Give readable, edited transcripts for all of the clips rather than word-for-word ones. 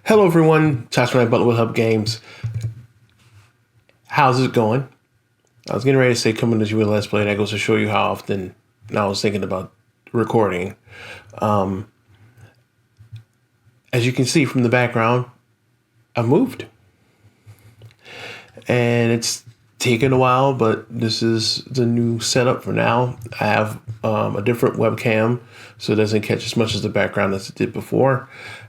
Hello everyone, Tach with H.U.B Games. How's it going? I was getting ready to say coming to you with a Let's Play. That goes to show you how often I was thinking about recording. As you can see from the background, I moved. And it's taken a while, but this is the new setup for now. I have a different webcam, so it doesn't catch as much as the background as it did before.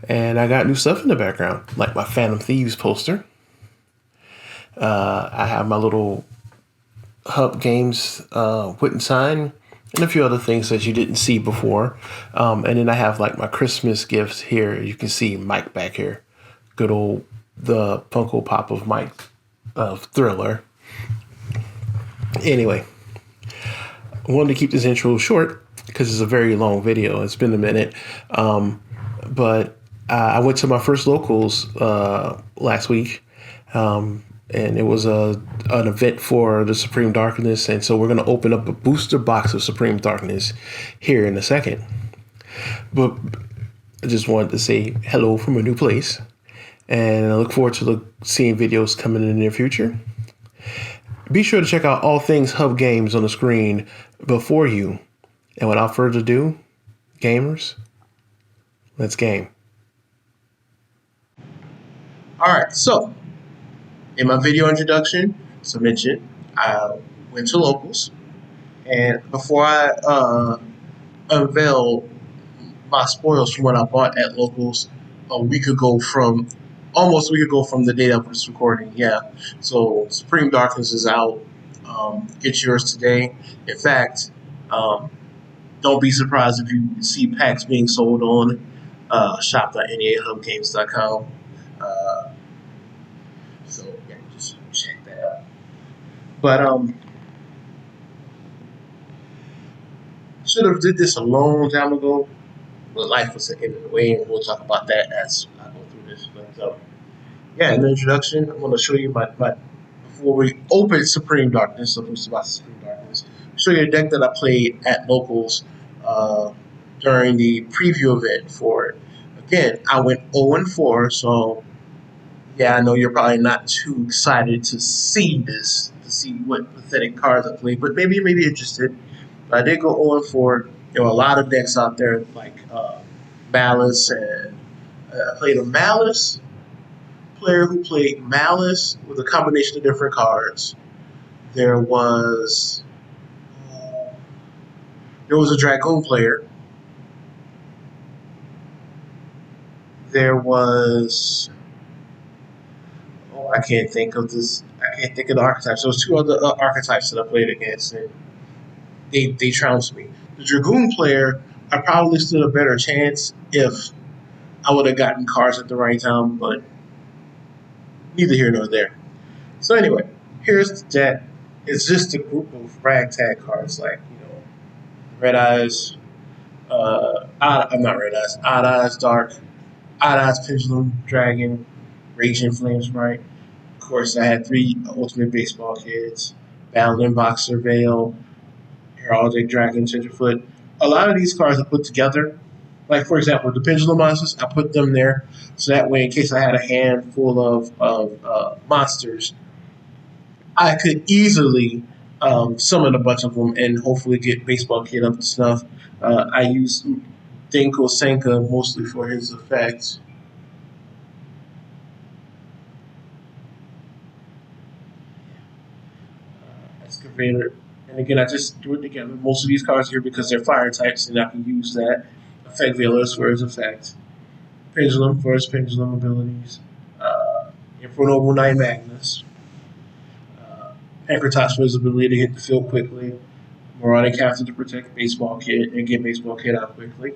And I got new stuff in the background, like my Phantom Thieves poster. I have my little H.U.B Games wooden sign and a few other things that you didn't see before. And then I have like my Christmas gifts here. You can see Mike back here. Good old, the Funko Pop of Mike of Thriller. Anyway, I wanted to keep this intro short because it's a very long video. It's been a minute. But I went to my first locals last week. And it was an event for the Supreme Darkness. And so we're going to open up a booster box of Supreme Darkness here in a second. But I just wanted to say hello from a new place. And I look forward to seeing videos coming in the near future. Be sure to check out all things H.U.B Games on the screen before you. And without further ado, gamers, let's game. All right, so in my video introduction, as I mentioned, I went to locals, and before I unveil my spoils from what I bought at locals almost a week ago from the date of this recording. Yeah, so Supreme Darkness is out. Get yours today. In fact, don't be surprised if you see packs being sold on shop.nehubgames.com. So yeah, just check that out. But should have did this a long time ago, but life was getting in the way, and we'll talk about that as I go through this. But yeah, in the introduction, I'm going to show you my before we open Supreme Darkness, so who's about Supreme Darkness, show you a deck that I played at locals during the preview event for it. Again, I went 0-4, so yeah, I know you're probably not too excited to see this, to see what pathetic cards I played, but maybe you're interested. But I did go 0-4. There were a lot of decks out there like Malice, and I played a Malice player who played Malice with a combination of different cards. There was a Dragoon player. There was I can't think of this. I can't think of the archetypes. There was two other archetypes that I played against, and they trounced me. The Dragoon player, I probably stood a better chance if I would have gotten cards at the right time, but neither here nor there. So anyway, here's the deck. It's just a group of ragtag cards like, Red Eyes, I'm not Red Eyes, Odd Eyes Dark, Odd Eyes Pendulum Dragon, Raging Flame Sprite. Of course, I had 3 Ultimate Baseball Kids, Battling Boxer Veil, Heraldic Dragon, Tenderfoot. A lot of these cards I put together. Like, for example, the Pendulum Monsters, I put them there. So that way, in case I had a hand full of monsters, I could easily summon a bunch of them and hopefully get Baseball Kid up to snuff. I use Denko Senka mostly for his effects. Excavator. And again, I just threw it together. Most of these cards here because they're fire types, and I can use that. Effect Veilers for his effect. Pendulum for his pendulum abilities. Infernoble Knight Magnus. Anchortosh for his ability to hit the field quickly. Moronic Captain to protect Baseball Kid and get Baseball Kid out quickly.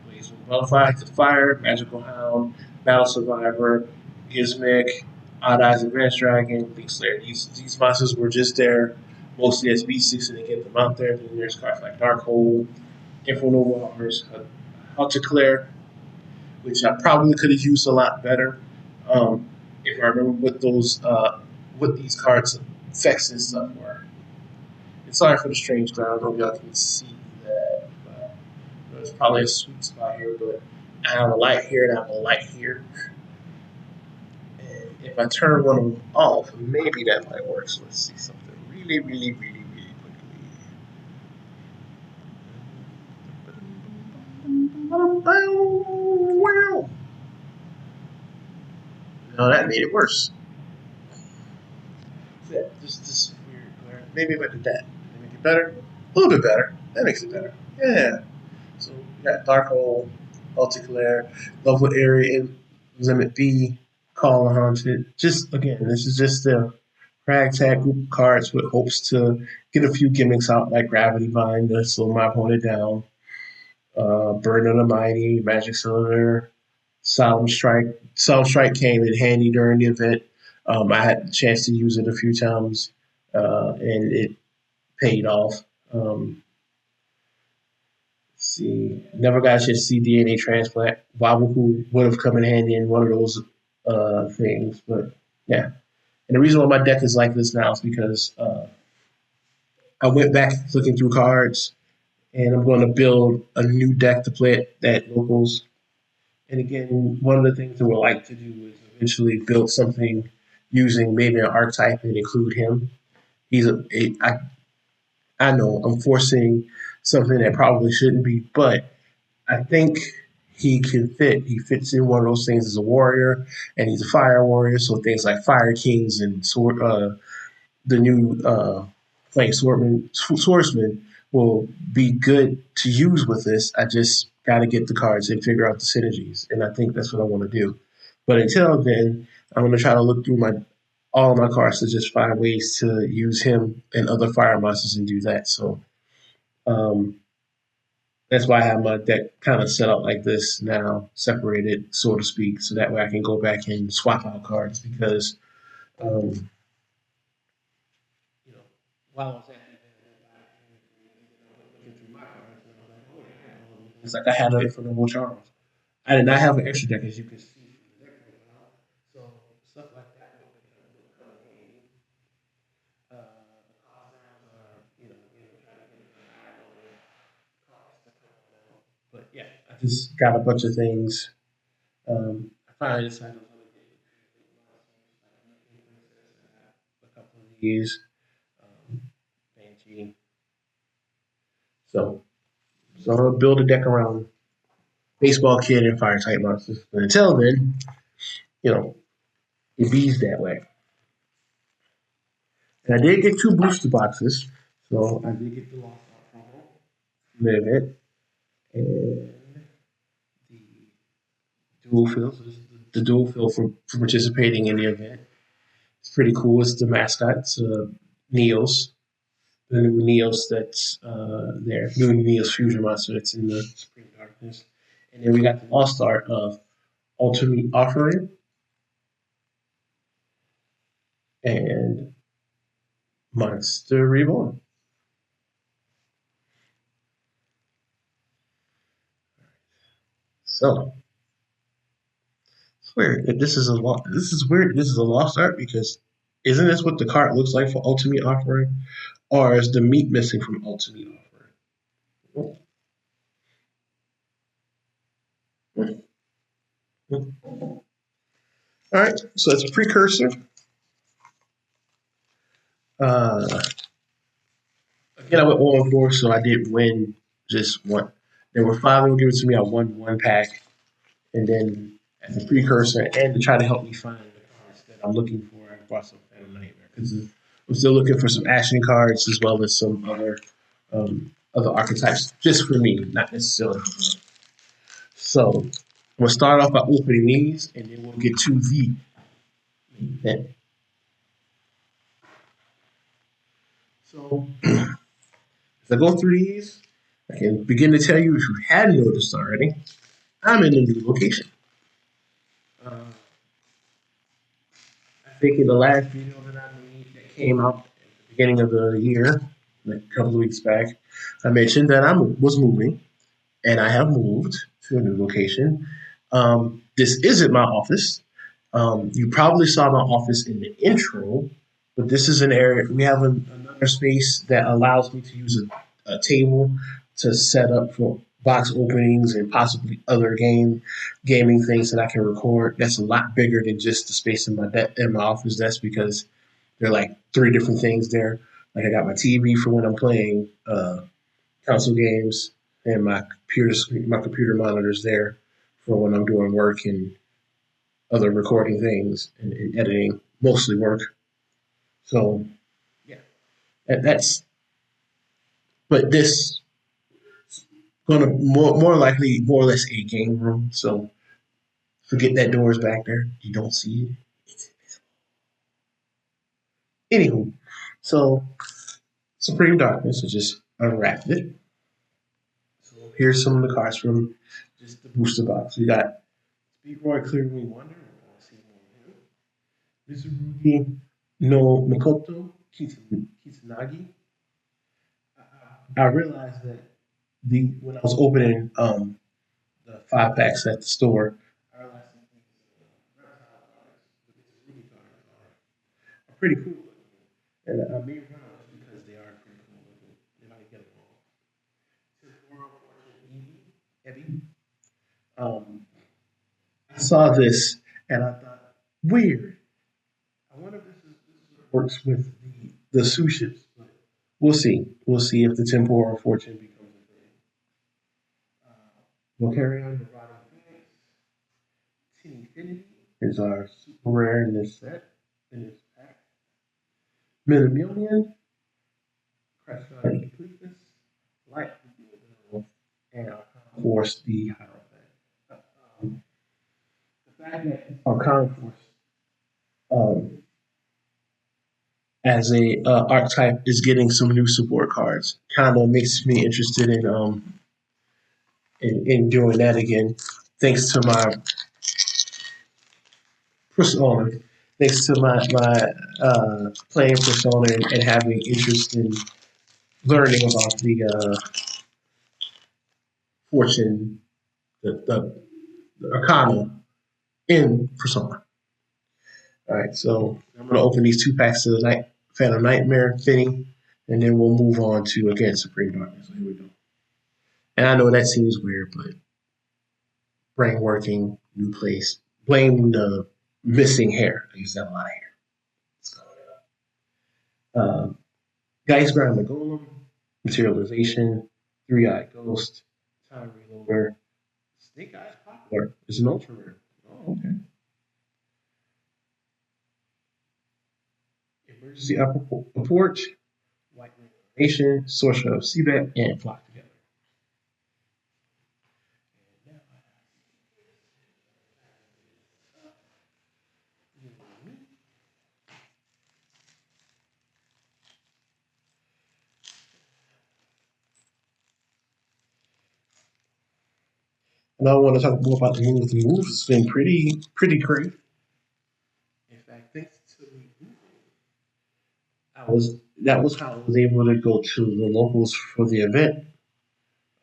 Blaze Butterfly to fire. Magical Hound. Battle Survivor. Gizmic. Odd Eyes Advanced Dragon. Link Slayer. These monsters were just there mostly as B6 and they get them out there. Then there's cards like Darkhold, Infernoble Armors, Claire, which I probably could have used a lot better if I remember what these cards' effects and stuff were. And sorry for the strange ground. I hope y'all can see that. There's probably a sweet spot here, but I have a light here and I have a light here. if I turn one of them off, maybe that might work. So let's see something really quickly. Wow. No, that made it worse. Yeah, just this weird glare. Maybe if I did that, did it make it better? A little bit better. That makes it better. Yeah. So we got dark hole, multicolor, level area, limit B, call haunted. Just again, this is just a ragtag group of cards with hopes to get a few gimmicks out like Gravity Vine to slow my opponent down. Burden of the Mighty, Magic Cylinder, Solemn Strike. Solemn Strike came in handy during the event. I had the chance to use it a few times, and it paid off. See, never got a chance to see DNA transplant. Wobble would have come in handy in one of those things, but yeah. And the reason why my deck is like this now is because I went back looking through cards, and I'm going to build a new deck to play at locals. And again, one of the things that we like to do is eventually build something using maybe an archetype and include him. I know I'm forcing something that probably shouldn't be, but I think he can fit. He fits in one of those things as a warrior, and he's a fire warrior. So things like Fire Kings and the new playing swordsman will be good to use with this. I just got to get the cards and figure out the synergies, and I think that's what I want to do. But until then, I'm going to try to look through my all of my cards to just find ways to use him and other fire monsters and do that. So um, that's why I have my deck kind of set up like this now, separated, so to speak, so that way I can go back and swap out cards because, um, you know, while I was looking through my cards, it's like I had it for the Charles. I did not have an extra deck, as you can see from the deck profile. So stuff like that will come in handy. The cost are, trying to get cost to come out. But yeah, I just got a bunch of things. I finally decided I was going to get a couple of these. Banshee. So, so I'm going to build a deck around baseball kid and fire type monsters. But until then, you know, it bees that way. And I did get two booster boxes. So I did get the Lost Art promo, live it, and the dual field. So this is the dual field for participating in the event. It's pretty cool. It's the mascot. It's Neos, the new Neos that's there, new Neos fusion monster that's in the Supreme Darkness. And then we got the Lost Art of Ultimate Offering and Monster Reborn. So it's weird. This is weird. This is a lost art because isn't this what the card looks like for Ultimate Offering, or is the meat missing from Ultimate Offering? All right, so it's a precursor. Uh, Again, I went 0-4, so I did win just one. There were five that were given to me. I won one pack, and then as a precursor and to try to help me find the cards that I'm looking for, I brought some Phantom Nightmare because I'm still looking for some action cards as well as some other archetypes just for me, not necessarily for them. So I'm gonna start off by opening these, and then we'll get to the event. So as I go through these, I can begin to tell you if you hadn't noticed already, I'm in a new location. Uh, I think in the last video that I made that came out at the beginning of the year, like a couple of weeks back, I mentioned that I was moving, and I have moved to a new location. This isn't my office. You probably saw my office in the intro, but this is an area. We have another space that allows me to use a table to set up for box openings and possibly other gaming things that I can record. That's a lot bigger than just the space in in my office desk because there are like three different things there. Like I got my TV for when I'm playing console games, and my computer monitors there for when I'm doing work and other recording things and editing, mostly work. So yeah, that's but this gonna more likely more or less a game room. So forget that door is back there. You don't see it. It's invisible. Anywho, so Supreme Darkness, I just unwrapped it. So here's some of the cards from just the booster box. We got Speak Roy Clearly Wonder. I want to see more of him. Mizurugi no Mikoto Kitsunagi. I realized that the when I was opening the 5 packs at the store, I realized that these reptile cards, the Mitsurugi cards, are pretty cool. And I may run them just because they are pretty cool looking. If I can get them all. Temporal Fortune Ebi. Um, I saw this and I thought, weird. I wonder if this works with the sushis. But we'll see. We'll see if the temporal fortune becomes a thing. We'll carry on the Rotting Phoenix. Infinity is our super rare in this set, in this pack. Million, Crescent Eclipse, Light, and Force the Hierophant. The fact that Arcana Force um, as a archetype is getting some new support cards kind of makes me interested in doing that again. Thanks to my persona, thanks to my playing persona and having interest in learning about the fortune, the arcana in persona. All right, so I'm going to open these 2 packs of the night Phantom Nightmare fitting, and then we'll move on to again Supreme Darkness. So here we go. And I know that seems weird, but brain working, new place. Blame the missing hair. I used to have a lot of hair. Let's go. Geist Ground the Golem, Materialization, Three Eyed Ghost, Time Reloader, Snake Eyes Poplar is an ultra rare. Oh, okay. Emergency Upper Port, White Nation, Sorcerer of Seabed, and Flock Together. And I want to talk more about the moves. The moves has been pretty great. In fact, thanks to I was that was how I was able to go to the locals for the event.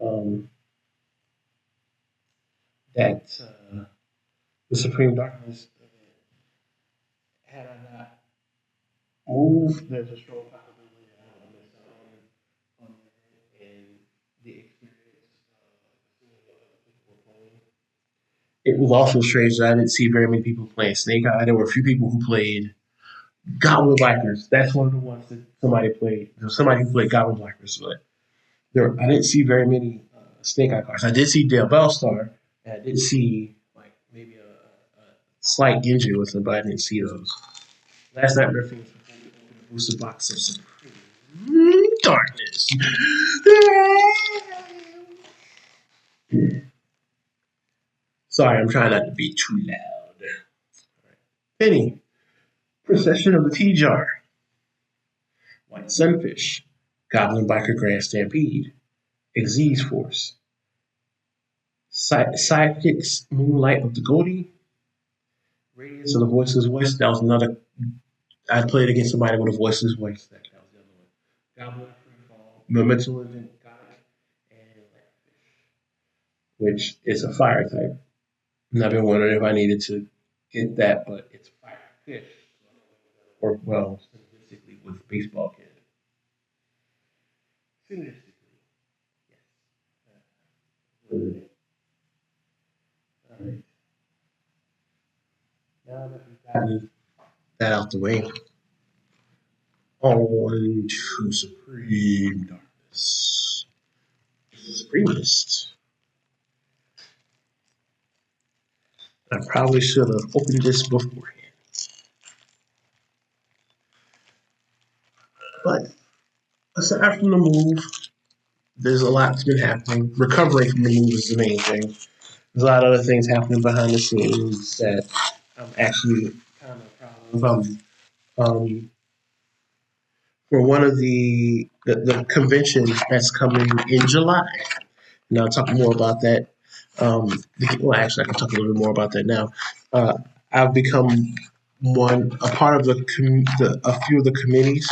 Um, that the Supreme Darkness event had I not moved, there's a strong possibility that I would have missed out on it and the experience seeing what other people were playing. It was also strange that I didn't see very many people playing Snake Eye. There were a few people who played Goblin Blackers. That's one of the ones that somebody played. There was somebody who played Goblin Blackers, but I didn't see very many Snake Eye cards. I did see Dale Bellstar, and I did see like maybe a slight Genji with them, but I didn't see those. Last night, Murphy was a booster box of Supreme Darkness. Sorry, I'm trying not to be too loud. Penny, Procession of the Tea Jar, White Sunfish, Goblin Biker Grand Stampede, Xyz Force, Sidekicks Moonlight of the Goldie, Radiance of the Voiceless Voice. That was another. I played against somebody with a voiceless voice. That was the other one. Goblin Freefall, Memento Legend, Gothic, and which is a fire type. And I've been wondering if I needed to get that, but it's fire fish. Work well synergistically with baseball kid. Synergistically, yes. good. All right. Now that we've gotten that out the way, on to Supreme Darkness. Supremist. I probably should have opened this beforehand. But aside from the move, there's a lot that's been happening. Recovering from the move is the main thing. There's a lot of other things happening behind the scenes that I'm actually kind of proud of. For one of the convention that's coming in July. And I'll talk more about that. Well, actually, I can talk a little bit more about that now. I've become a part of a few of the committees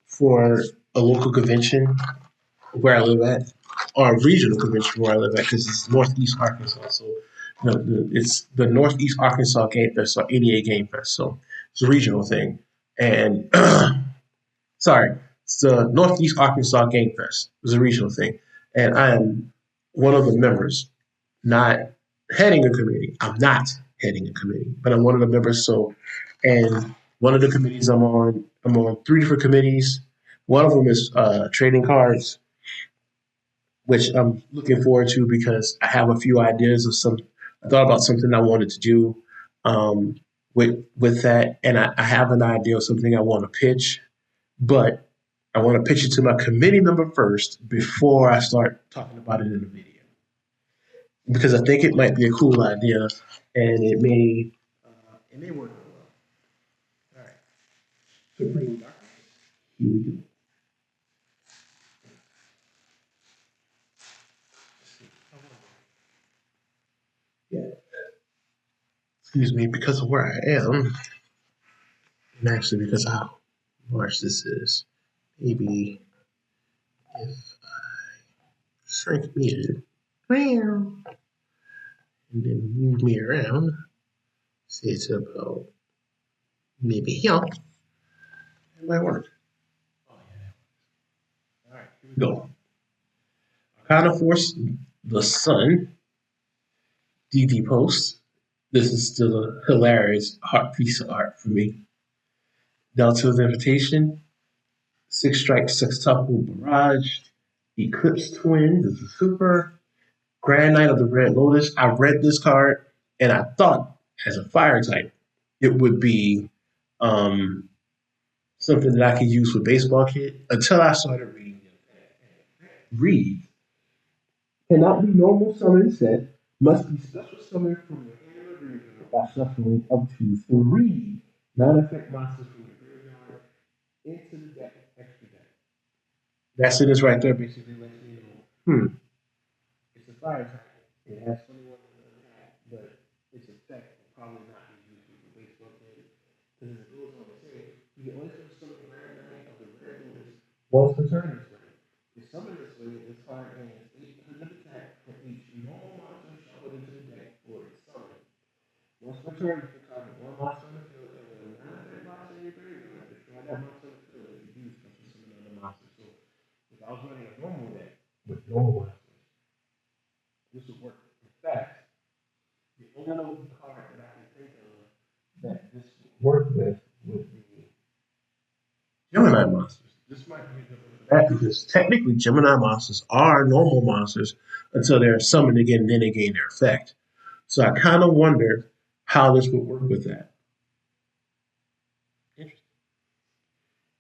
for a local convention where I live at, or a regional convention where I live at, because it's Northeast Arkansas. So, it's the Northeast Arkansas Game Fest, or 88 Game Fest. So it's a regional thing. And sorry, it's the Northeast Arkansas Game Fest. It's a regional thing, and I am one of the members, not heading a committee. I'm not heading a committee, but I'm one of the members. So, and one of the committees I'm on three different committees. One of them is trading cards, which I'm looking forward to because I have a few ideas of some. I thought about something I wanted to do with that, and I have an idea of something I want to pitch, but I want to pitch it to my committee member first before I start talking about it in the video because I think it might be a cool idea and it may work well. All right, Supreme Darkness. Here we go. Yeah, excuse me, because of where I am, and actually because of how large this is. Maybe if shrink me and then move me around, say it's about maybe here, it might work. Oh yeah. All right, here we go. Arcana Force, the Sun, DD Post. This is still a hilarious art piece of art for me. Delta's Invitation, Six Strike Sextuple Barrage, Eclipse Twins is a super. Grand Knight of the Red Lotus. I read this card and I thought, as a fire type, it would be um, something that I could use for baseball kit until I started reading it. Read cannot be normal summon set, must be special summon from your hand or graveyard by shuffling up to three non-effect monsters from your graveyard into the deck extra deck. That sentence right there basically lets you know, it's a fire type. It has 21 attack, but its effect will probably not be used with the baseball kit. Because it goes on to say, you can only summon the Grand Knight of the Red Lotus once per turn this way. If summoned this way, this card gains 800 attack for each normal monster shuffled into the deck for its summon. Once per turn, you can target one monster on the field and with a non-effect monster in your graveyard, destroy that monster on the field and use special summon another monster. So if I was running a normal deck with normal monsters, this would work. In fact, the only card that I can think of that this would work with would be Gemini monsters. This might be a good one for that because technically Gemini monsters are normal monsters until they're summoned again, then they gain their effect. So I kind of wonder how this would work with that. Interesting.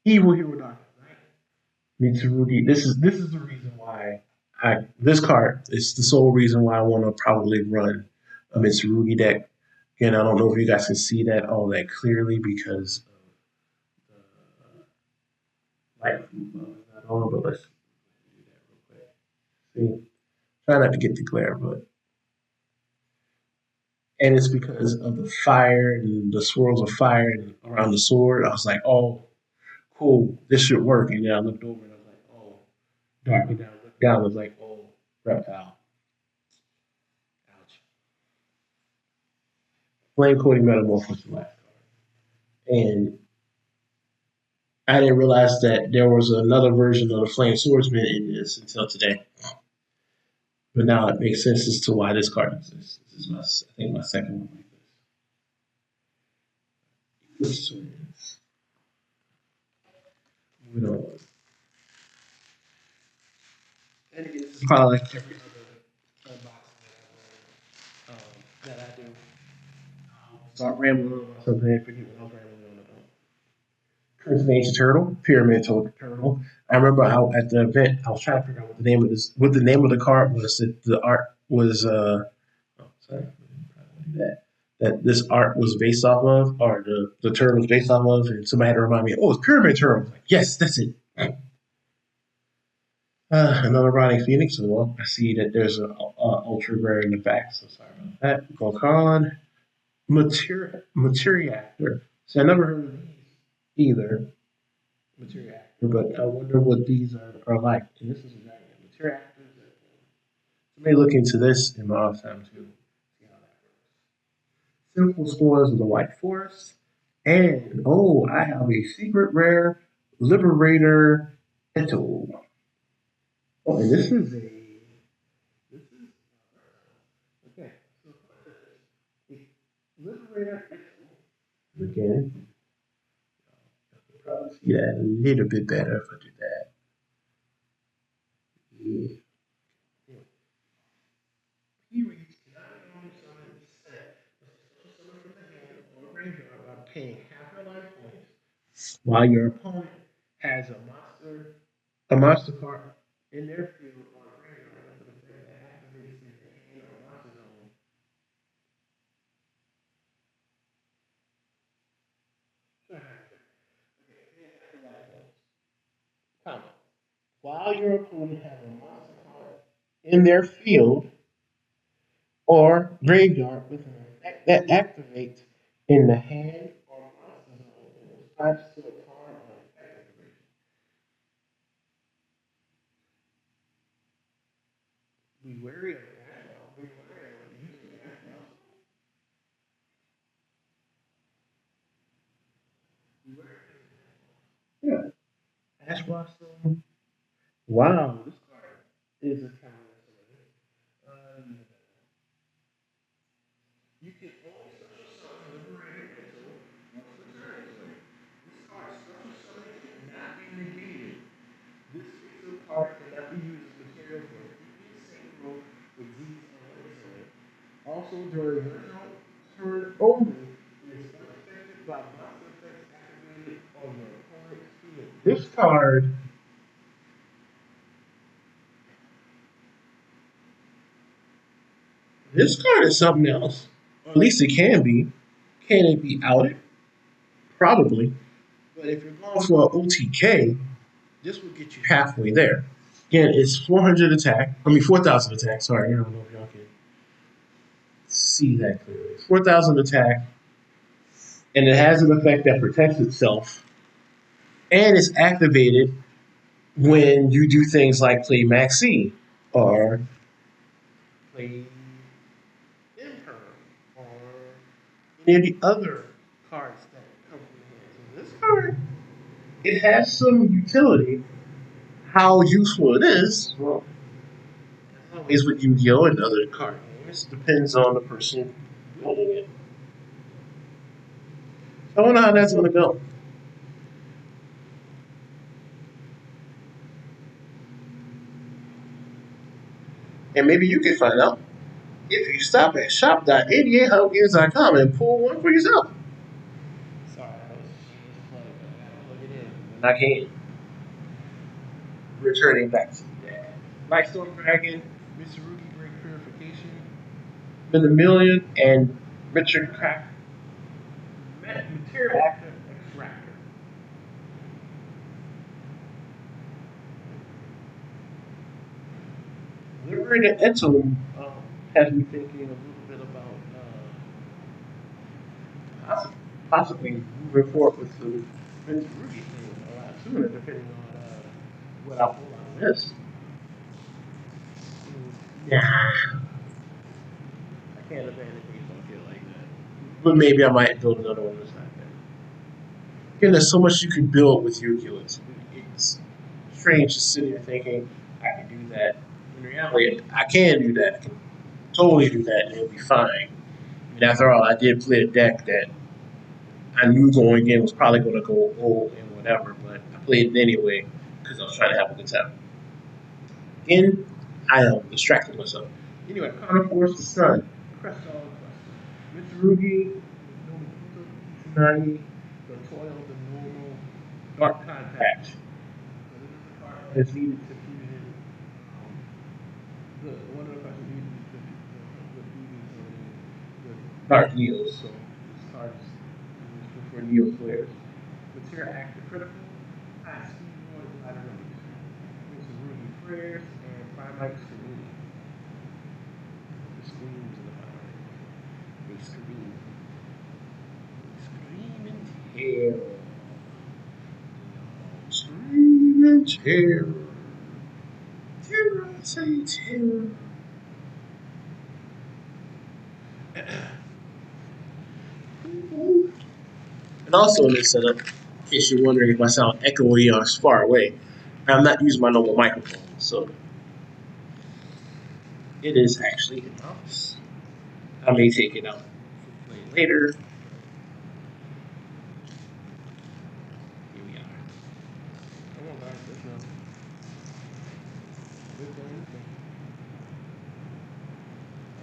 Evil Hero Doctor, right? Mitsurugi. This is the reason why this card is the sole reason why I want to probably run a Mitsurugi deck. And I don't know if you guys can see that all that clearly because of the light not on, but let's do that real quick. See, try not to get the glare, but and it's because of the fire and the swirls of fire around the sword. I was like, oh, cool, this should work. And then I looked over and I was like, oh, dark. And then I looked down and I was like, oh, reptile. Ouch. Flame coating metamorphosis last card. And I didn't realize that there was another version of the flame swordsman in this until today. But now it makes sense as to why this card exists. This is I think my second one like this. Moving on. And again, this is probably like every other unboxing that I do. Start rambling about something and forget what I was rambling on about. Crimson Age Turtle, Pyramid Turtle. I remember how at the event I was trying to figure out what the name of the card was. That the art was oh, sorry, that this art was based off of, or the turtle was based off of, and somebody had to remind me, oh, it's Pyramid Turtle. I was like, yes, that's it. Another Ronnie Phoenix as well. I see that there's an ultra rare in the back, so sorry about that. Volcan, Materiactor. So I never heard of these either. Materiactor, but I wonder what these are like. And this is a dragon. Materiactors. So I may look into this in my off time too. See how that works. Simple Spores of the White Forest. And oh, I have a secret rare Liberator Eto. Oh, and this is okay. So Liberator Eto. Again, you can probably see that a little bit better if I do that. Yeah. He reads not only summon set, but summon from the hand or graveyard by paying half your life points, while your opponent has a monster card in their field or graveyard with the effect that activates in the hand or monster zone. Comma. While your opponent has a monster card in their field or graveyard with an effect that activates in the hand or monster zone and responds to a card on effect activation. Be wary of that. Be wary of using that. Yeah. Ash Blossom. Wow, this card is a timeless one. You can only special summon Liberator Mental once per turn. This card's special summon cannot be negated. This pixel card cannot be used as material for keeping synchro with these unlimited. Also, during your turn only, it is unaffected by monster effects activated on your opponent's field. This card is something else. Or at least it can be. Can it be outed? Probably. But if you're going for an OTK, this will get you halfway there. Again, it's 400 attack. I mean, 4,000 attack. Sorry, I don't know if y'all can see that clearly. 4,000 attack, and it has an effect that protects itself, and it's activated when you do things like play Maxi or play Imperm or any of the other cards that come from the hand. So this card, it has some utility. How useful it is, well, always with Yu-Gi-Oh and other card games, depends on the person building it. So I wonder how that's going to go. And maybe you can find out if you stop at shop.88hubgames.com and pull one for yourself. Sorry, that was a plug. I gotta plug it in. And I can't. Returning back to that. Like Storm Dragon, Mitsurugi Great Purification, Million, and Richard Crack Material Actor Extractor. Liberated Etum has me thinking a little bit about possibly moving forward with the Vince Ruby thing a lot sooner, depending on what I pull out of this. Nah, I can't abandon baseball kid like that. But maybe I might build another one this time. Again, there's so much you can build with Yu-Gi-Oh! It's strange to sit here thinking I can do that. reality, I can do that. I can totally do that, and it'll be fine. I mean, after all, I did play a deck that I knew going in was probably going to go old and whatever, but I played it anyway because I was trying to have a good time. Again, I am distracting myself. Anyway, Connor Force the Sun, Crest all Crest. Mitsurugi, Tsunami, the Toil, the Normal, Dark Contact. So this is the card that's needed to fusion. One of the cards needed to the Dark Neos. So this card is used for Neo players. Material active critical, high speed, more ladder release. Mitsurugi Prayers and Primite Scream. The screams in the fire. They scream. Scream in terror. Scream in terror. Terror, I say terror. And also in this setup, in case you're wondering if I sound echoey or far away, I'm not using my normal microphone, so it is actually in the office. I may take it out for play later. Here we are. Come on, guys, let's go.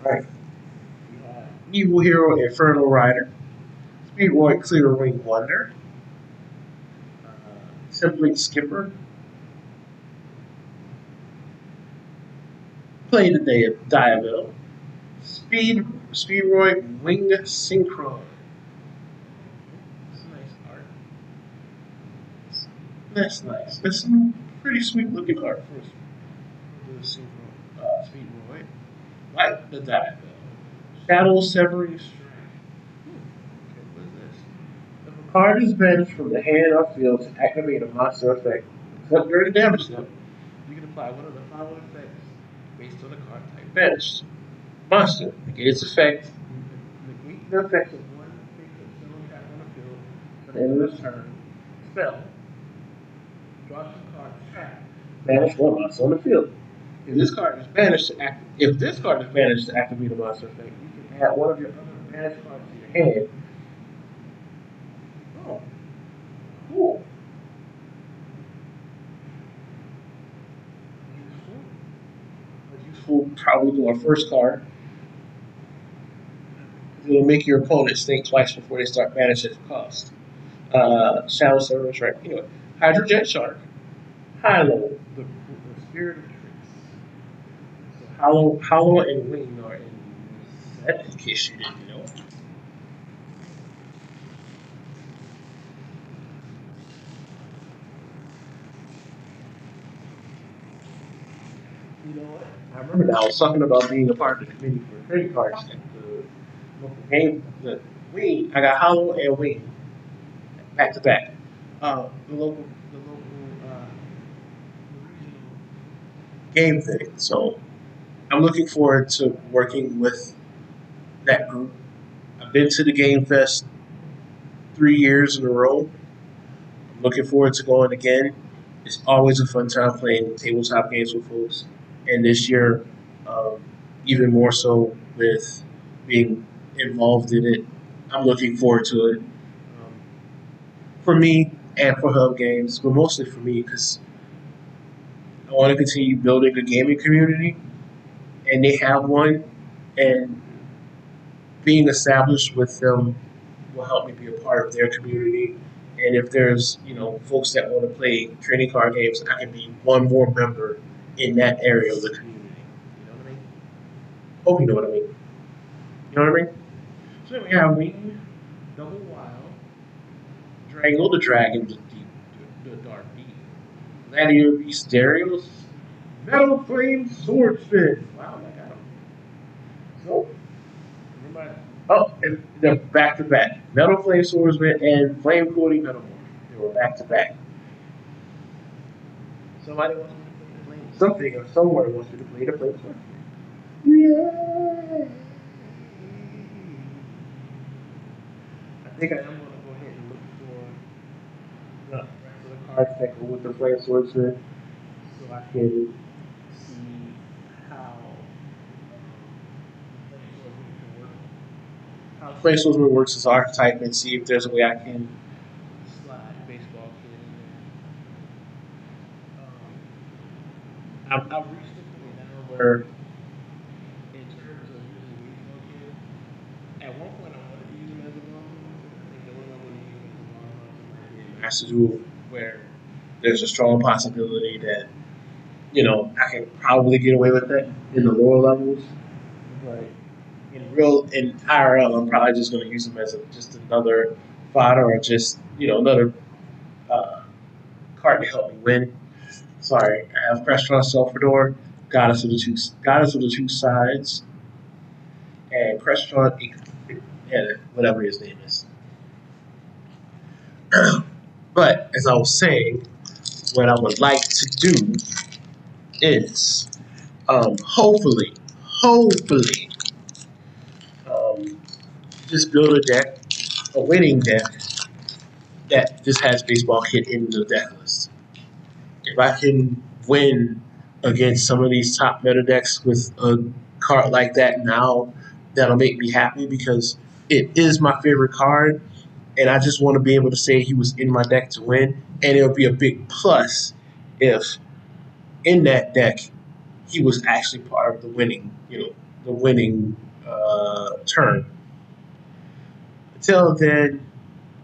Alright. Evil Hero Infernal Rider. Speedboy Clear Wing Wonder. Simply Skipper. Play today at Diavel. Speedroy Wing Synchron. That's nice art. That's nice. That's some pretty sweet looking art for the Synchron. Speedroy. Like the Diavel. Shadow Severing Strike. Okay, what is this? If a card is banished from the hand or field to activate a monster effect, except during the damage step, you can apply one of the following effects based on the card type banished. Monster, negate its effect. Negate the effects of one creature still trapped on the field at the end of this turn. Spell. Draw some cards trapped. Banish one monster on the field. If this card is banished to activate a monster effect, you can add one of your other banished cards to your hand. Oh, cool. Useful probably to our first card. It'll make your opponent think twice before they start banishing for cost. Shadow Servers, right? Anyway, Hydrojet Shark, Hilo, the Spirit of Tricks. So Hilo and Wing are in that, in case you didn't know. You know what? I remember now. I was talking about being a part of the committee for trading cards at the local game. The Wing, I got Hilo and Wing back to back. The local game thing. So I'm looking forward to working with that group. I've been to the Game Fest 3 years in a row. I'm looking forward to going again. It's always a fun time playing tabletop games with folks. And this year, even more so with being involved in it, I'm looking forward to it. For me and for Hub Games, but mostly for me because I want to continue building a gaming community, and they have one, and being established with them will help me be a part of their community. And if there's folks that want to play trading card games, I can be one more member in that area of the community. You know what I mean? Hope you know what I mean. You know what I mean? So then we have Wing, Double Wild, Drangle the Dragon, the Dark Deep, Gladiator Beast Darius, Metal Flame Swordsmith. Wow, I got him. So, everybody. Oh, and they're back to back. Metal Flame Swordsman and Flame Coating Metal Morph. They were back to back. Somebody wants me to play the Flame. Something or somewhere wants me to play the Flame Swordsman. Yeah. I think I am going to go ahead and look for the rest of the cards that go with the Flame Swordsman so I can see how Space Wizard works is archetype and see if there's a way I can slide baseball kid in there. I've reached the point now where, in terms of using baseball kid, at one point I wanted to use him as a bum. I think the only one I want to use him as a bum might be in Master Duel, where there's a strong possibility that I can probably get away with that in the lower levels. But in IRL, I'm probably just going to use him as just another fodder or just another uh, card to help me win. Sorry, I have Crestron Selfador, Goddess of the Two Sides, and Crestron, and whatever his name is. But as I was saying, what I would like to do is hopefully, um, just build a deck, a winning deck that just has baseball kit in the deck list. If I can win against some of these top meta decks with a card like that now, that'll make me happy because it is my favorite card, and I just want to be able to say he was in my deck to win, and it'll be a big plus if in that deck he was actually part of the winning turn. Until then,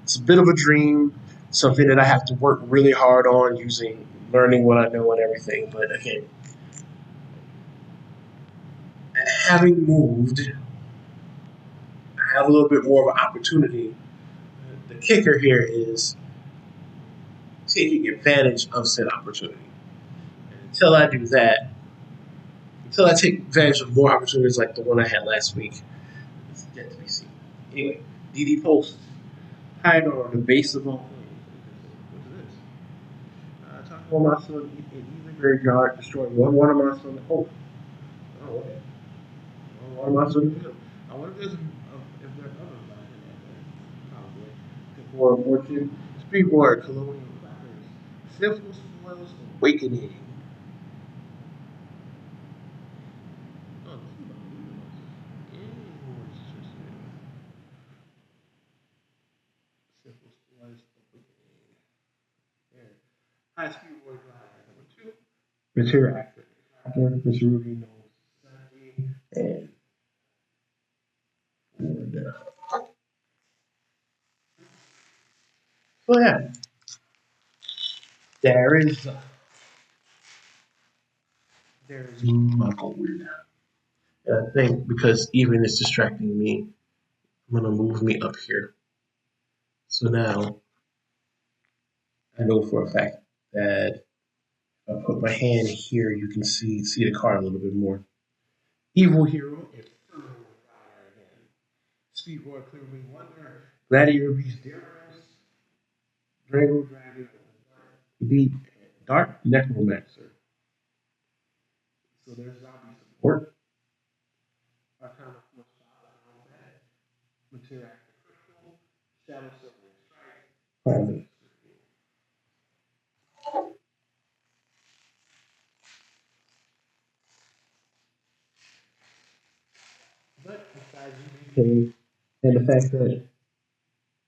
it's a bit of a dream, something that I have to work really hard on using, learning what I know and everything. But again, having moved, I have a little bit more of an opportunity. The kicker here is taking advantage of said opportunity. And until I do that, until I take advantage of more opportunities like the one I had last week, it's yet to be seen. Anyway, DD Post, hide on the base of all things. What's this? Talking about my son in either graveyard, destroying one of my son. Oh, okay. One of my son. I wonder if there are other lines in that. Probably. For fortune, Speedboard, Colonial Crackers, Simple Spoils, Awakening. Oh, this is about new ones. Interesting. Simple Spoils, Awakening. There. High Speedboard Drive, number two. Material Actor. Mr. Ruby knows and Ford. So yeah, there is there's my goal. And I think because even it's distracting me, I'm gonna move me up here. So now I know for a fact that if I put my hand here, you can see the card a little bit more. Evil Hero, Infernal Fire again. Speed Boy, Clearly Wonder, Gladiator Beast, Darius, Drago Dragon, Deep, Dark Necromancer. So there's zombie support. Arcana Force, Material Critical, Shadow Silver Strike, but besides UBK and the fact that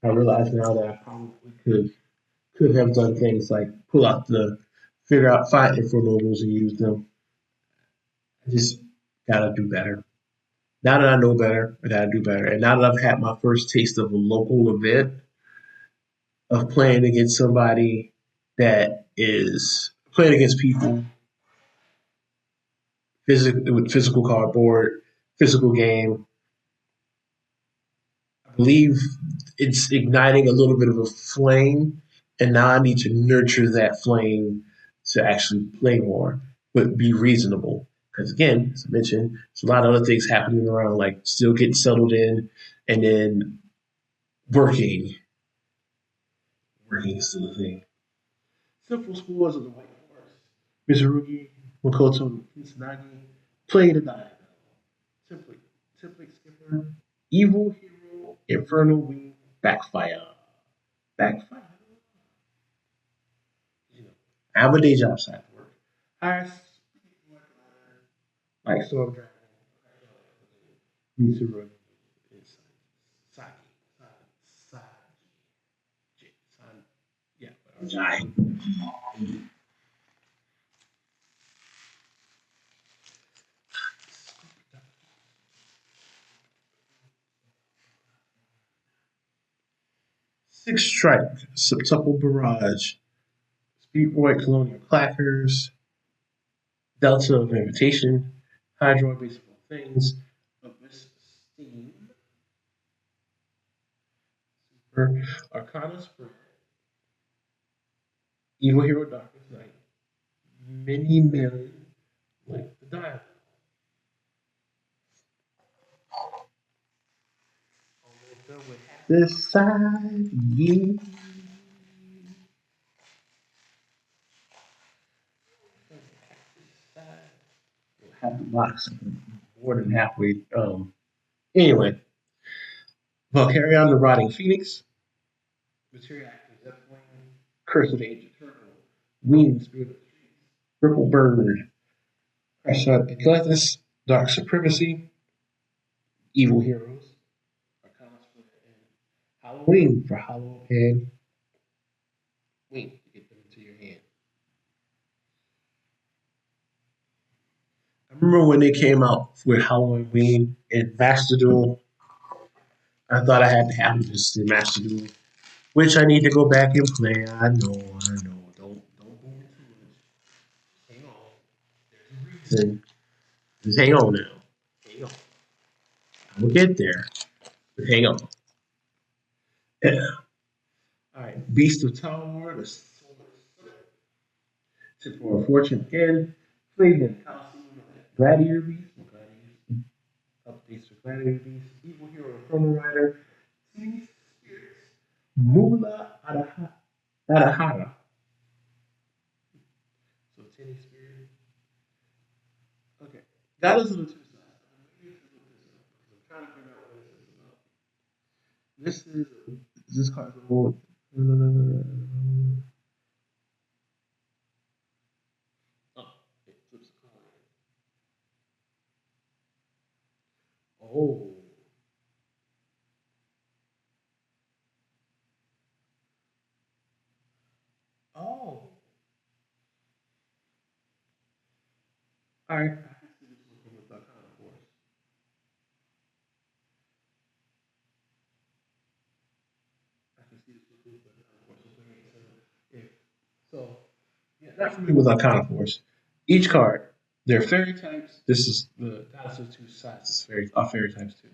I realize now that I probably could have done things like figure out 5 Inferno rules and use them. I just gotta do better. Now that I know better, I gotta do better. And now that I've had my first taste of a local event of playing against somebody that is playing against people with physical cardboard, physical game, I believe it's igniting a little bit of a flame, and now I need to nurture that flame to actually play more, but be reasonable. Because again, as I mentioned, there's a lot of other things happening around, like still getting settled in, and then working. Working is still a thing. Simple scores of the White Horse. Mizurugi, Makoto, Kusanagi, Play the Die. Simply, simply Skipper, Evil Hero, Infernal Wing, Backfire. Backfire. You know, I have a day job side work. I like Storm Dragon, Mitsurugi. Giant. 6 strike, septuple barrage, Speedboy colonial clackers, Delta of invitation, Hydro baseball things, Abyss steam, Super Arcana spread, Evil hero darkness night, mini million like the dial. This side, yeah. Half the box, more than halfway. Anyway, well, carry on the rotting phoenix, material active Zeppelin, curse of the ancient turtle, winged spirit of the trees, triple bird, crush up Atlantis, dark supremacy, evil heroes, Arcana split, and Halloween for Hollow and Wing to get them into your hand. I remember when they came out with Halloween Wing and Master Duel. I thought I had to have this in Master Duel, which I need to go back and play. I know, I know. Don't go too much. Hang on. There's a reason. Just hang on now. Hang on. I will get there. But hang on. Yeah. All right. Beast of Tower, the Sword for Fortune again. Flavian Coliseum, Gladiator Beast, updates for Gladiator Beast, Evil Hero Chrono Rider, Sea Spirits, Mula Arahara. So Tenny Spirit. Okay. That is the two sides. I'm trying to figure out what this is about. This card called oh, it flips a card. Oh. Oh. Alright. I can see this working with that kind of force. I can see this working with that kind of force. If so, yeah, not familiar with Arcana Force. Each card, they're fairy types. This is the Dallas of two sides. Is fairy types too,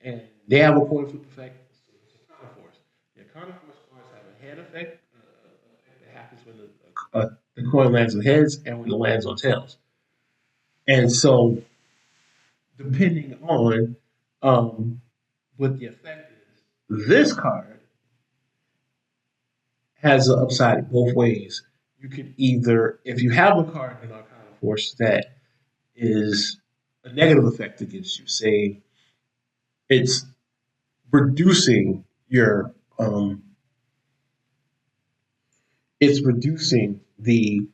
and they have a point flip effect. So it's Arcana Force. The Arcana Force cards have a head effect. That happens when the coin lands on heads and when it lands on tails. And so, depending on um, what the effect is, this card has an upside both ways. You could either, if you have a card in Arcana Force that is a negative effect against you. Say it's reducing your it's reducing the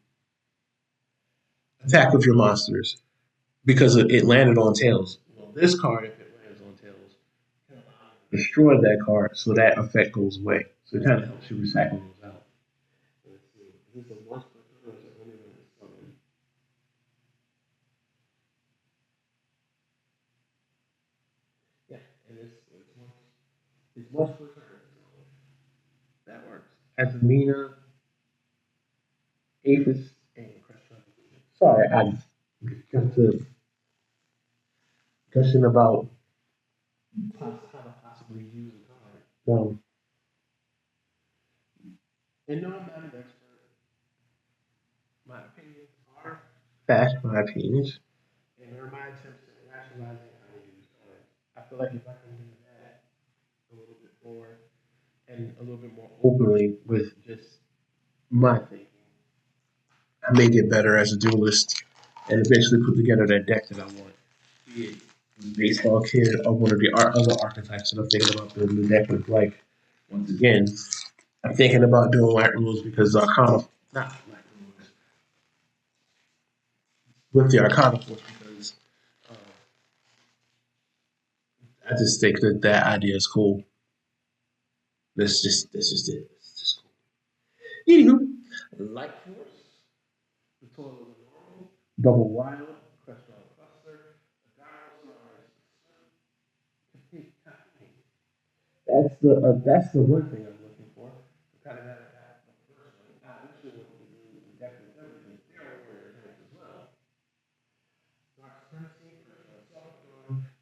attack of your monsters because it landed on tails. Well, this card, if it lands on tails, can destroy that card so that effect goes away. So it kind of helps you recycle those out. Let's see. Is this a once per turn or is it only when it's summoned? Yeah, and it's once per turn. So that works. As Mina, Aphis, and Crestron. Sorry, I got to gushing about how to possibly use a card. And no, I'm not an expert. My opinions are fast, my opinions, and they're my attempts at rationalizing how to use cards. I feel like if I can do that a little bit more and a little bit more openly with just my thinking, I may get better as a duelist and eventually put together that deck that I want. Be it baseball kid or one of the other archetypes that I'm thinking about building the deck with. Like, once again, I'm thinking about doing white rules because the Arcana, not white rules, with the Arcana force because uh, I just think that that idea is cool. That's just it. It's just cool. Anywho, light force, the total of the normal, double wild, crestron cluster, a gyro that's the one thing I'm looking for. Kind of that first one. Now, initially, what we do is definitely everything there where it is as well. Dark supremacy,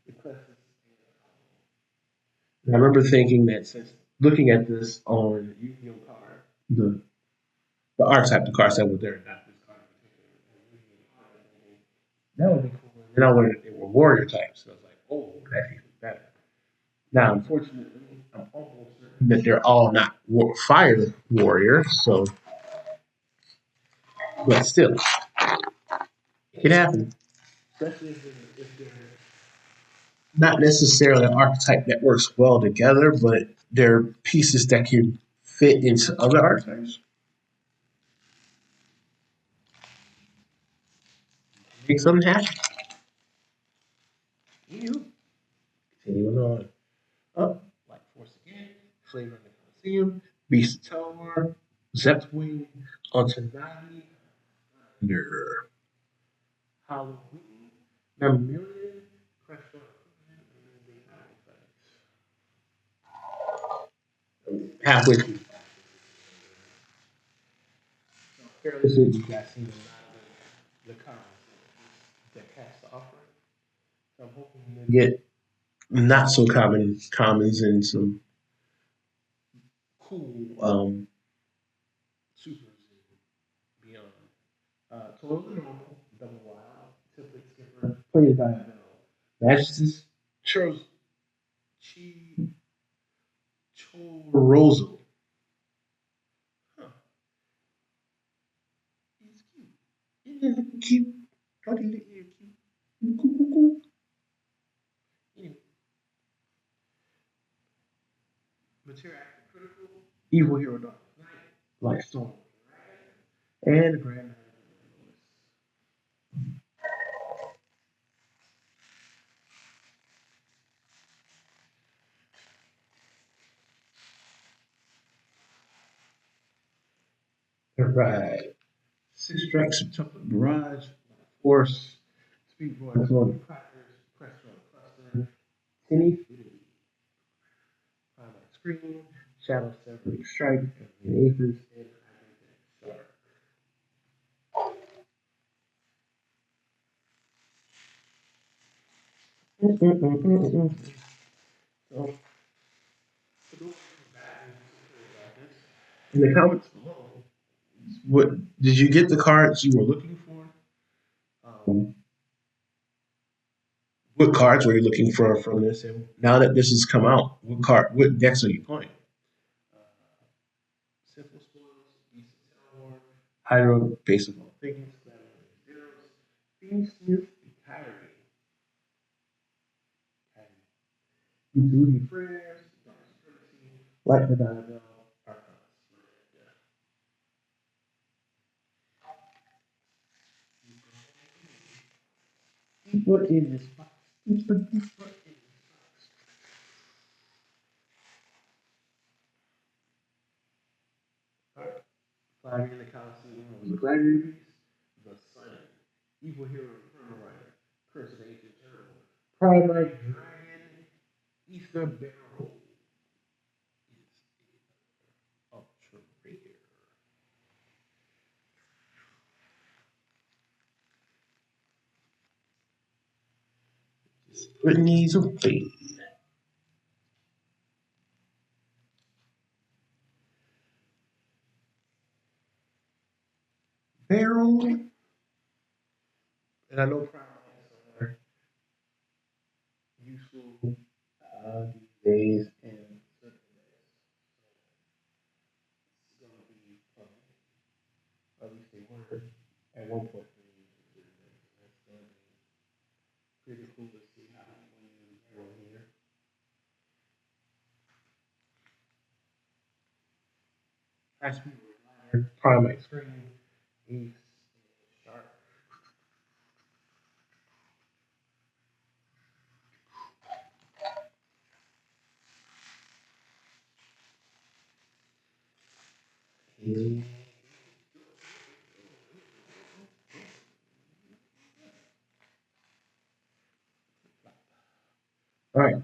the classes. And I remember thinking that since looking at this on Yu-Gi-Oh card, the archetype, the cards that were there, not this card in particular, that would be cool. And then I learned that they were warrior types, so I was like, oh, that's even better. Now, unfortunately, I'm almost certain that they're all not fire warriors, so, but still, it can happen. Especially if they're not necessarily an archetype that works well together, but they're pieces that can fit into other archetypes. Make something happen. You continuing on. Up, like Force again, Flavor in the Coliseum, Beast Tower, Zepwing, Antonagi, Thunder, Halloween, Mammalian, Crash halfway through. Fairly soon, you guys see the comments that has to offer. So I'm hoping you get not so commons and some cool supers and beyond. Totally normal, double wild, template skipper, play a diagonal. Majestus, Charles Chi Chorozo. Huh, he's cute. Yeah, cute. How do you think you're cute? Cool, cool, cool. Anyway, material active critical, evil hero dark knight, like storm, and grand. All right. Six strikes, chocolate barrage, force, speed boy, floating crackers, press cluster, tinny, screen, shadow severing strike, and aces, and shark. So, in the comments below, what did you get the cards you were looking for? What cards were you looking for from this? And now that this has come out, what decks are you playing? Simple spoils, decent tower, hydro, basic all things, zeros, Phoenix Smith, Kyrie, Duty Prayers, Dark Supremacy, Light the Diamond, Archon. Deeper in this box. Deeper in this box. Alright. Flying in the Coliseum was a gladiator beast, the Sun, Evil Hero, Inferno Rider, Curse of Ancient Turtle, Primate Dragon, Ether Barrel is ultra rare. Putting these away. Barrel. And I know Primate are useful these days and certain days. It's going to be fun. At least they were at one point. That's going to be pretty cool to see how people use one here. High speed glider, primate screen, ace, shark. All right.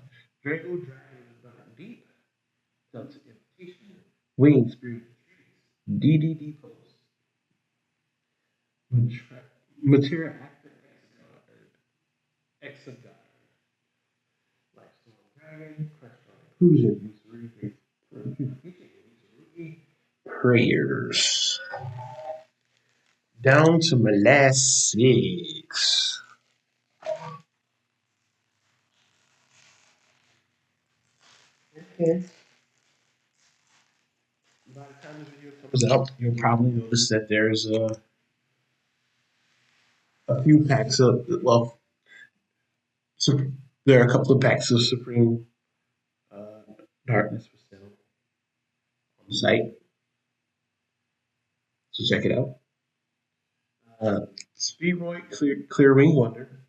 Draco Dragon is not deep. Tells invitation. Winged Spirit DDD Post. Materia Actor Exogon. Lifestyle Dragon. Crestron Inclusion. Prayers. Down to my last six. Okay. By the time this video comes out, you'll probably notice that there's a few packs of, well, so there are a couple of packs of Supreme uh, Darkness for sale on the site. So check it out. Speedroid Clear Ring Wonder,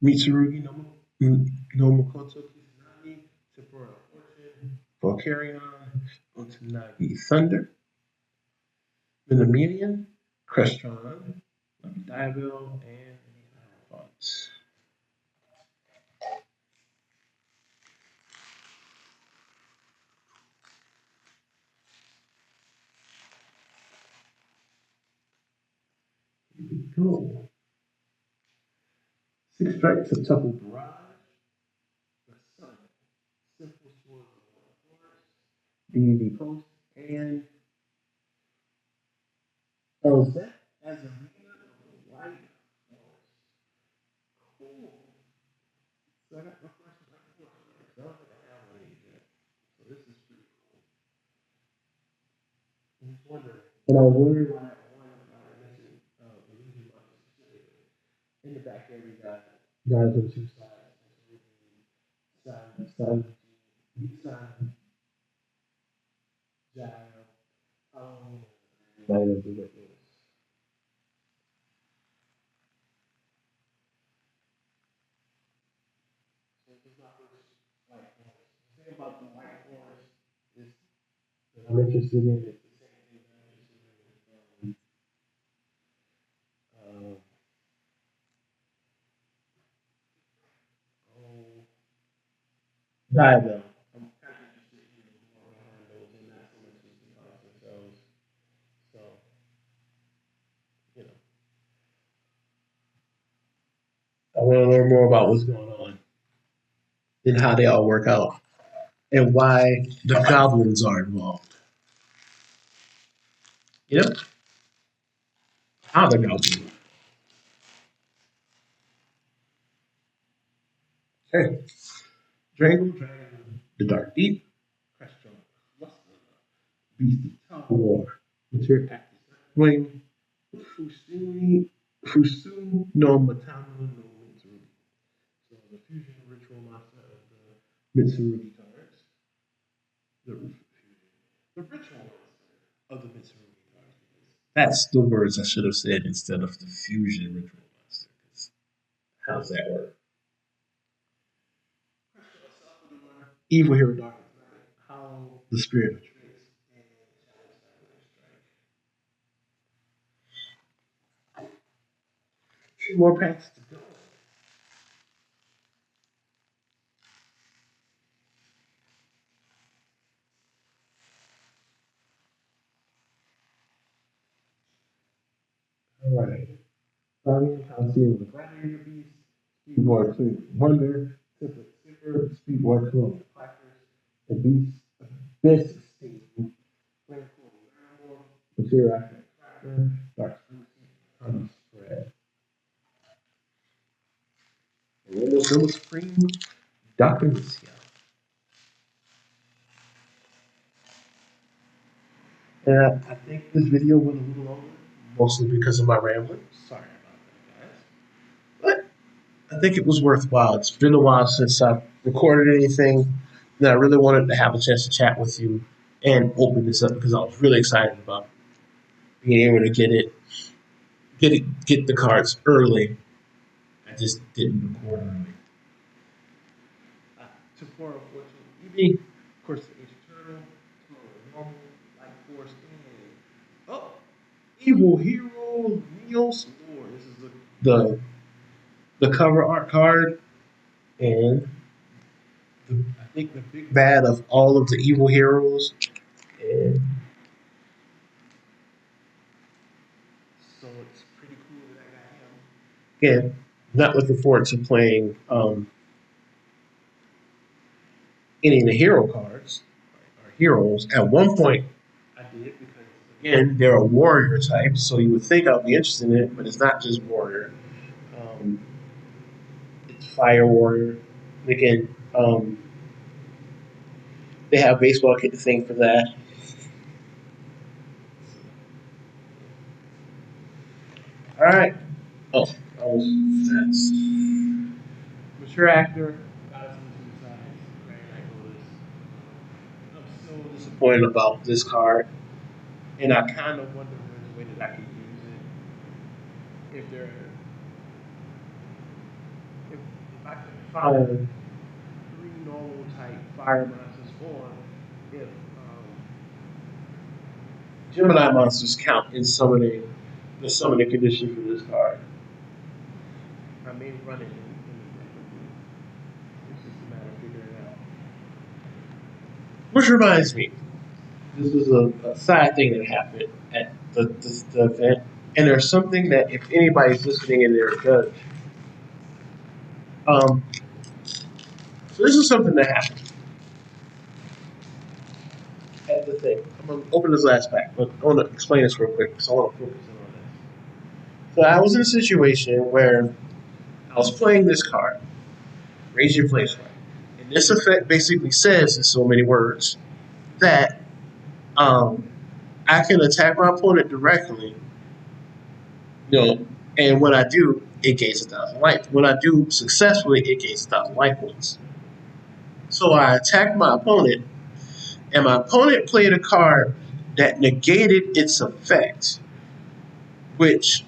Mitsurugi no Makoto Kizunagi, Temporal Fortune, Volcarion, Utanagi Thunder, Minamedian, Crestron, Diablo, and Fonts. Here we go. Six Strikes of Temple Barrage, The Sun, Simple Sword of Forest, DD Post, and Elzette as a Arena of the White Forest. Cool. So I got my first White Forest. I don't think I have one of these yet. So this is pretty cool. I was wondering. And I was wondering why one mentioned Illusion Monster specifically. In the back there, we got guys on two sides. Sun, Gyro, Light of the Witness. So this is my first White Forest. The thing about the White Forest is that I'm interested in it. The same thing that I'm interested in oh, Diablo. I'm kind of interested in more behind those and not so much just the cards themselves. So, you know, I want to learn more about what's going on and how they all work out and why the goblins are involved. You know, how the goblins. Okay. Dragon, The Dark Deep, Question, Beast of War, Material Active Flame, Fusu no Matano no Mitsurugi. So the fusion ritual master of the Mitsurugi cards. The ritual master of the Mitsurugi cards. That's the words I should have said instead of the fusion ritual master. How does that work? Evil Hero Dark How the Spirit of Tricks and Strike. Two more packs to go. All right. Guardian Coliseum with the Gladiator Beast, Speedboy Clear Wonder, Triplet Skipper, Speedboy Clone Clackers, the Beast, Best State, Flame Cool Material Active Cracker, Dark Spruce, Honey Spread. And then there's Silver Spring, Dr. Lucia. And I think this video went a little longer, mostly because of my rambling. Sorry about that, guys. But I think it was worthwhile. It's been a while since I've recorded anything, and I really wanted to have a chance to chat with you and open this up because I was really excited about being able to get the cards early. I just didn't record early. Temporal Fortune EV, of course, the Ancient Turtle, Normal, Light Force, and Evil Hero Neo Sword. This is the cover art card, and I think the big bad of all of the evil heroes. And so it's pretty cool that I got him. Again, not looking forward to playing any of the hero cards or heroes. At one point, I did because again they're a warrior type, so you would think I'd be interested in it, but it's not just warrior. Um, it's fire warrior. And again, they have baseball kit to thank for that. All right. Oh, that's mature actor. I'm so disappointed about this card, and I kind of wonder whether way that I could use it. If I could find three normal type fire monsters, or if Gemini monsters count in the summoning condition for this card. I may run it in the deck. It's just a matter of figuring it out. Which reminds me, this is a side thing that happened at the event, and there's something that if anybody's listening in there does. Um, so this is something that happened at the thing. I'm gonna open this last pack, but I want to explain this real quick because I want to focus in on this. So I was in a situation where I was playing this card, Raise Your Place Right, and this effect basically says in so many words that I can attack my opponent directly, and when I do, it gains 1,000 life. When I do successfully, it gains 1,000 life points. So I attacked my opponent, and my opponent played a card that negated its effect, which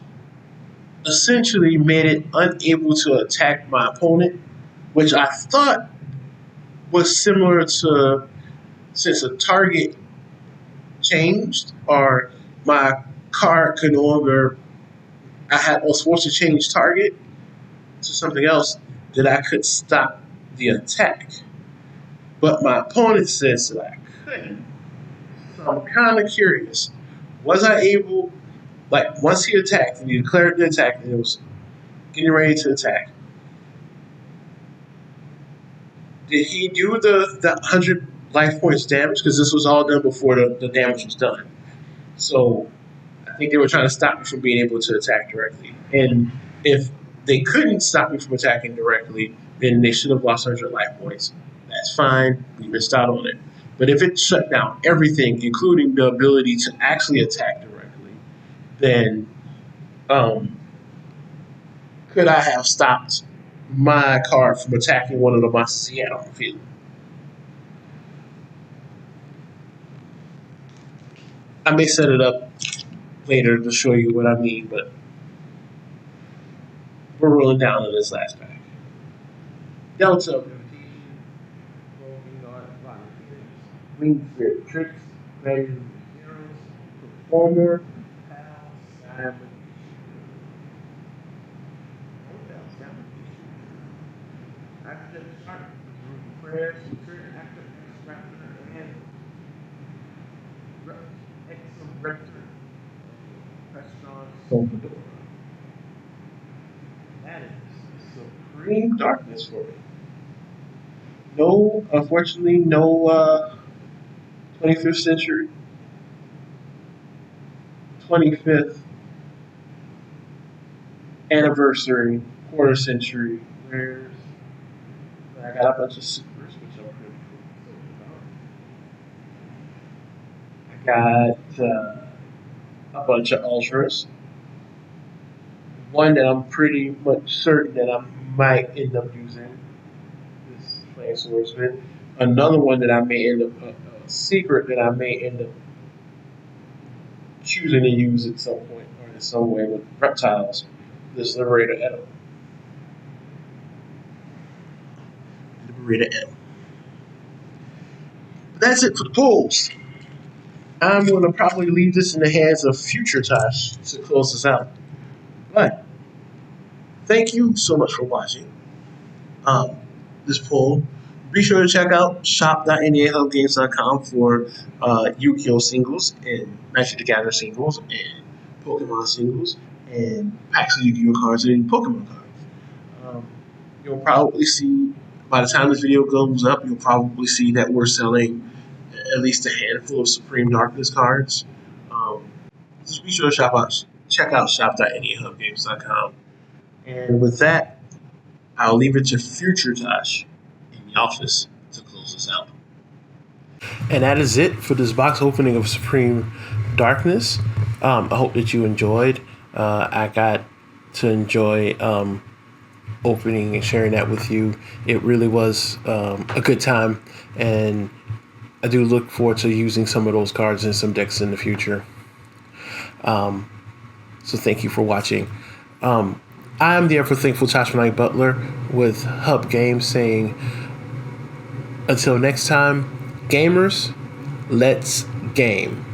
essentially made it unable to attack my opponent, which I thought was similar to since a target changed or my card could no longer was forced to change target to something else that I could stop the attack. But my opponent says that I couldn't. So I'm kind of curious. Was I able, like, once he attacked and he declared the attack and it was getting ready to attack, did he do the 100 life points damage? Because this was all done before the damage was done. So I think they were trying to stop me from being able to attack directly. And if they couldn't stop me from attacking directly, then they should have lost 100 life points. That's fine. We missed out on it. But if it shut down everything, including the ability to actually attack directly, then could I have stopped my card from attacking one of the monsters he had on the field? I may set it up later to show you what I mean, but we're rolling down to this last pack. Delta Wing Spirit Tricks, Value Heroes, Performer, Pal, Simon. After the start, prayers, secret, active, extractor, and exum rector, restaurant, Salvador. That is supreme darkness for me. No, unfortunately, no 25th century, 25th anniversary, quarter century. Where's I got a bunch of supers, which I'm pretty cool about. I got a bunch of ultras. One that I'm pretty much certain that I might end up using this Flame Swordsman. Another one that I may end up a secret that I may end up choosing to use at some point or in some way with reptiles. This Liberator Edom. Liberator Edom. But that's it for the polls. I'm going to probably leave this in the hands of future Tosh to close this out. But thank you so much for watching this poll. Be sure to check out shop.ndahubgames.com for Yu-Gi-Oh singles and Magic the Gathering singles and Pokemon singles and packs of Yu-Gi-Oh cards and Pokemon cards. Um, you'll probably see, by the time this video goes up, you'll probably see that we're selling at least a handful of Supreme Darkness cards. Um, just be sure to check out shop.ndahubgames.com. And with that, I'll leave it to future Tosh in the office to close this out. And that is it for this box opening of Supreme Darkness. I hope that you enjoyed. I got to enjoy opening and sharing that with you. It really was a good time, and I do look forward to using some of those cards in some decks in the future. So thank you for watching. I'm the ever thankful Josh Butler with Hub Games saying, until next time, gamers, let's game.